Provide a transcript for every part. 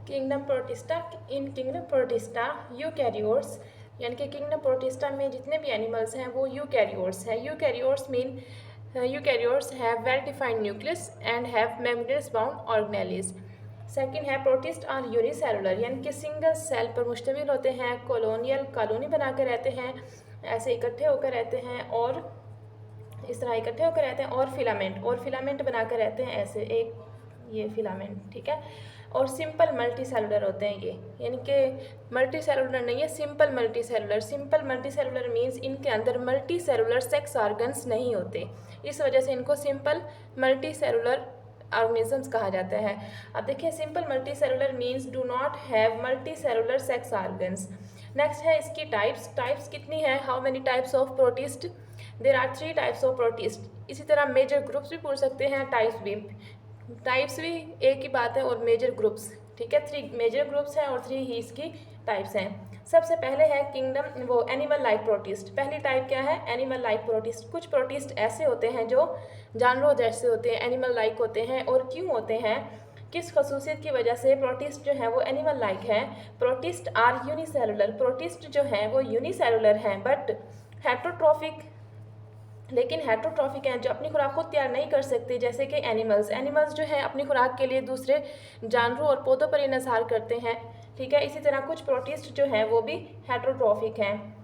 Kingdom protista. इन kingdom protista eukaryotes, यानी कि kingdom protista में जितने भी एनिमल्स हैं वो यूकैरियोट्स हैं। Eukaryotes mean eukaryotes have well defined nucleus and have membranes bound organelles. Second है प्रोटिस्ट आर यूनिसेलुलर, यानी कि सिंगल सेल पर मुश्तमिल होते हैं, कॉलोनियल कॉलोनी बना कर रहते हैं, ऐसे इकट्ठे होकर रहते हैं और इस तरह इकट्ठे होकर रहते हैं, और फिलामेंट बनाकर रहते हैं, ऐसे एक ये फिलामेंट, ठीक है। और सिंपल मल्टी सेलुलर होते हैं ये, यानी कि मल्टी सेलुलर नहीं है, simple multi cellular. Simple multicellular means इनके अंदर मल्टी सेलुलर सेक्स ऑर्गन्स नहीं होते, इस वजह से इनको सिंपल मल्टी सेलुलर ऑर्गेनिजम्स कहा जाता है। अब देखिए simple multicellular means do not have multicellular sex organs. Next है इसकी टाइप्स कितनी है, how many types of protist, there are 3 types of protist. इसी तरह मेजर ग्रुप्स भी पूछ सकते हैं, टाइप्स भी एक ही बात है, और मेजर ग्रुप्स, ठीक है। 3 मेजर ग्रुप्स हैं और 3 ही इसकी टाइप्स हैं। सबसे पहले है किंगडम वो एनिमल लाइक प्रोटिस्ट। पहली टाइप क्या है, एनिमल लाइक प्रोटिस्ट। कुछ प्रोटिस्ट ऐसे होते हैं जो जानवरों जैसे होते हैं, एनिमल लाइक होते हैं, और क्यों होते हैं, किस खसूसियत की वजह से प्रोटिस्ट जो है वो एनिमल लाइक है। प्रोटिस्ट आर यूनिसेलुलर, प्रोटिस्ट जो है वो यूनिसेलुलर हैं बट हेटरोट्रॉफिक, लेकिन हेटरोट्रॉफिक हैं, जो अपनी खुराक खुद तैयार नहीं कर सकते, जैसे कि एनिमल्स जो है अपनी खुराक के लिए दूसरे जानवरों और पौधों पर इन्हिसार करते हैं, ठीक है। इसी तरह कुछ प्रोटिस्ट जो हैं वो भी हेटरोट्रॉफिक हैं।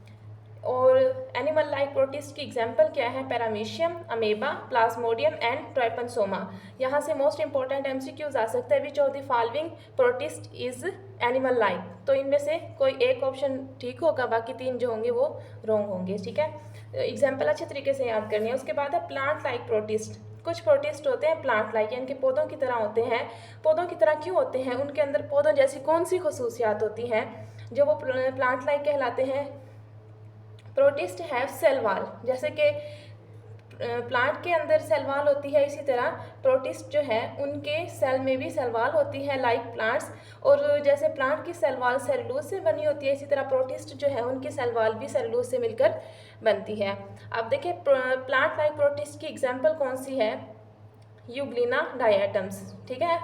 और एनिमल लाइक प्रोटिस्ट की एग्जांपल क्या है, पैरामीशियम, अमेबा, प्लाज्मोडियम एंड ट्राइपनसोमा। यहाँ से मोस्ट इंपॉर्टेंट एमसीक्यूज आ सकता है, which of the following protist is animal like. तो इनमें से कोई एक ऑप्शन ठीक होगा, बाकी 3 जो होंगे वो रॉन्ग होंगे, ठीक है। एग्जाम्पल अच्छे तरीके से याद करनी है। उसके बाद है प्लांट लाइक प्रोटिस्ट। कुछ प्रोटिस्ट होते हैं प्लांट लाइक, यानी कि पौधों की तरह होते हैं। पौधों की तरह क्यों होते हैं, उनके अंदर पौधों जैसी कौन सी खसूसियात होती हैं जो वो प्लांट लाइक कहलाते हैं। प्रोटिस्ट हैव सेल वॉल, जैसे कि प्लांट के अंदर सेल वॉल होती है, इसी तरह प्रोटिस्ट जो है उनके सेल में भी सेल वॉल होती है लाइक प्लांट्स। और जैसे प्लांट की सेल वॉल सेलुलोज से बनी होती है, इसी तरह प्रोटिस्ट जो है उनकी सेल वॉल भी सेलुलोज से मिलकर बनती है। अब देखिए प्लांट लाइक प्रोटिस्ट की एग्जांपल कौन सी है, यूग्लिना डायटम्स, ठीक है।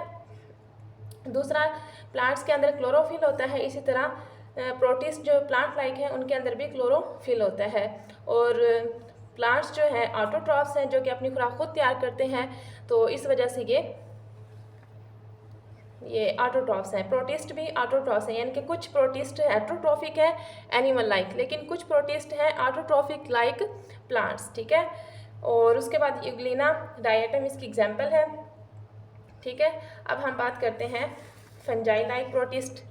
दूसरा, प्लांट्स के अंदर क्लोरोफिल होता है, इसी तरह प्रोटिस्ट जो प्लांट लाइक है उनके अंदर भी क्लोरोफिल होता है। और प्लांट्स जो हैं ऑटोट्रॉफ्स हैं, जो कि अपनी खुराक खुद तैयार करते हैं, तो इस वजह से ये ऑटोट्रॉफ्स हैं। प्रोटिस्ट भी ऑटोट्रॉफ्स हैं, यानी कि कुछ प्रोटिस्ट हेटरोट्रॉफिक है एनिमल लाइक, लेकिन कुछ प्रोटिस्ट हैं ऑटोट्रॉफिक लाइक प्लांट्स, ठीक है। और उसके बाद यूग्लिना डायटम इसकी एग्जाम्पल है, ठीक है। अब हम बात करते हैं फंजाई लाइक प्रोटिस्ट।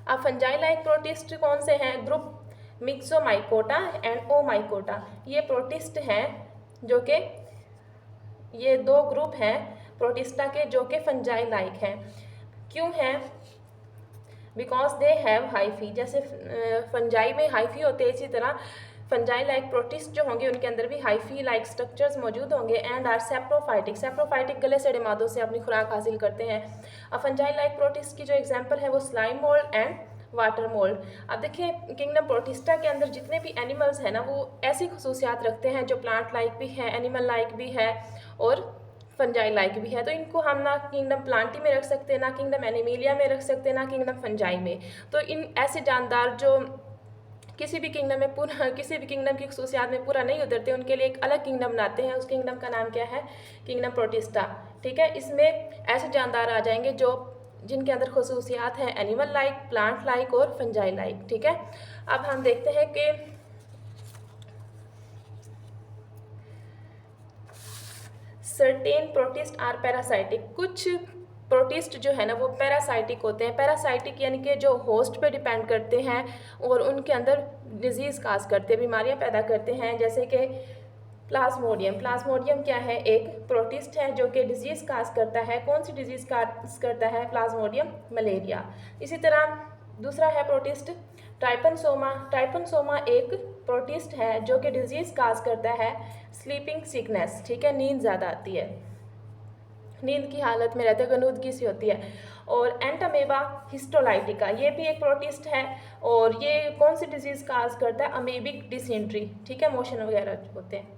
अब फंजाई लाइक प्रोटिस्ट कौन से हैं, ग्रुप मिक्सोमाइकोटा एंड ओमाइकोटा। ये प्रोटिस्ट हैं जो कि ये 2 ग्रुप हैं प्रोटिस्टा के जो कि फंजाई लाइक हैं। क्यों हैं, बिकॉज दे हैव हाइफी, जैसे फंजाई में हाइफी होते हैं, इसी तरह फंजाई लाइक प्रोटिस्ट जो होंगे उनके अंदर भी हाइफी लाइक स्ट्रक्चर्स मौजूद होंगे। एंड आर सेप्रोफाइटिक गले सड़े मादों से अपनी खुराक हासिल करते हैं। अब फंजाई लाइक प्रोटिस्ट की जो एग्जांपल है वो slime mould and water mould. अब देखिए किंगडम प्रोटिस्टा के अंदर जितने भी एनिमल्स हैं ना वो ऐसी खसूसियात रखते हैं जो प्लांट लाइक भी है, एनिमल लाइक भी है और फंजाई लाइक भी है। तो इनको हम ना किंगडम प्लांटी में रख सकते हैं, ना किंगडम एनिमेलिया में रख सकते हैं, ना किंगडम फंजाई में। तो इन ऐसे जानदार जो किसी भी किंगडम की खसूसियात में पूरा नहीं उतरते, उनके लिए एक अलग किंगडम बनाते हैं। उस किंगडम का नाम क्या है, किंगडम प्रोटिस्टा, ठीक है। इसमें ऐसे जानदार आ जाएंगे जो जिनके अंदर खसूसियात हैं एनिमल लाइक, प्लांट लाइक और फंजाई लाइक, ठीक है। अब हम देखते हैं कि सर्टेन प्रोटिस्ट आर पैरासाइटिक। कुछ प्रोटिस्ट जो है ना वो पैरासाइटिक होते हैं। पैरासाइटिक यानी कि जो होस्ट पे डिपेंड करते हैं और उनके अंदर डिजीज़ काज करते हैं, बीमारियां पैदा करते हैं, जैसे कि प्लाज्मोडियम क्या है, एक प्रोटिस्ट है जो कि डिजीज़ काज करता है। कौन सी डिजीज़ काज करता है, प्लाज्मोडियम मलेरिया। इसी तरह दूसरा है प्रोटिस्ट ट्राइपनसोमा एक प्रोटिस्ट है जो कि डिजीज़ काज करता है स्लीपिंग सिकनेस, ठीक है, नींद ज़्यादा आती है, नींद की हालत में रहते, गनूदगी सी होती है। और एंटामेबा हिस्टोलाइटिका ये भी एक प्रोटिस्ट है और ये कौन सी डिजीज़ काज करता है, अमेबिक डिसेंट्री, ठीक है, मोशन वगैरह होते हैं।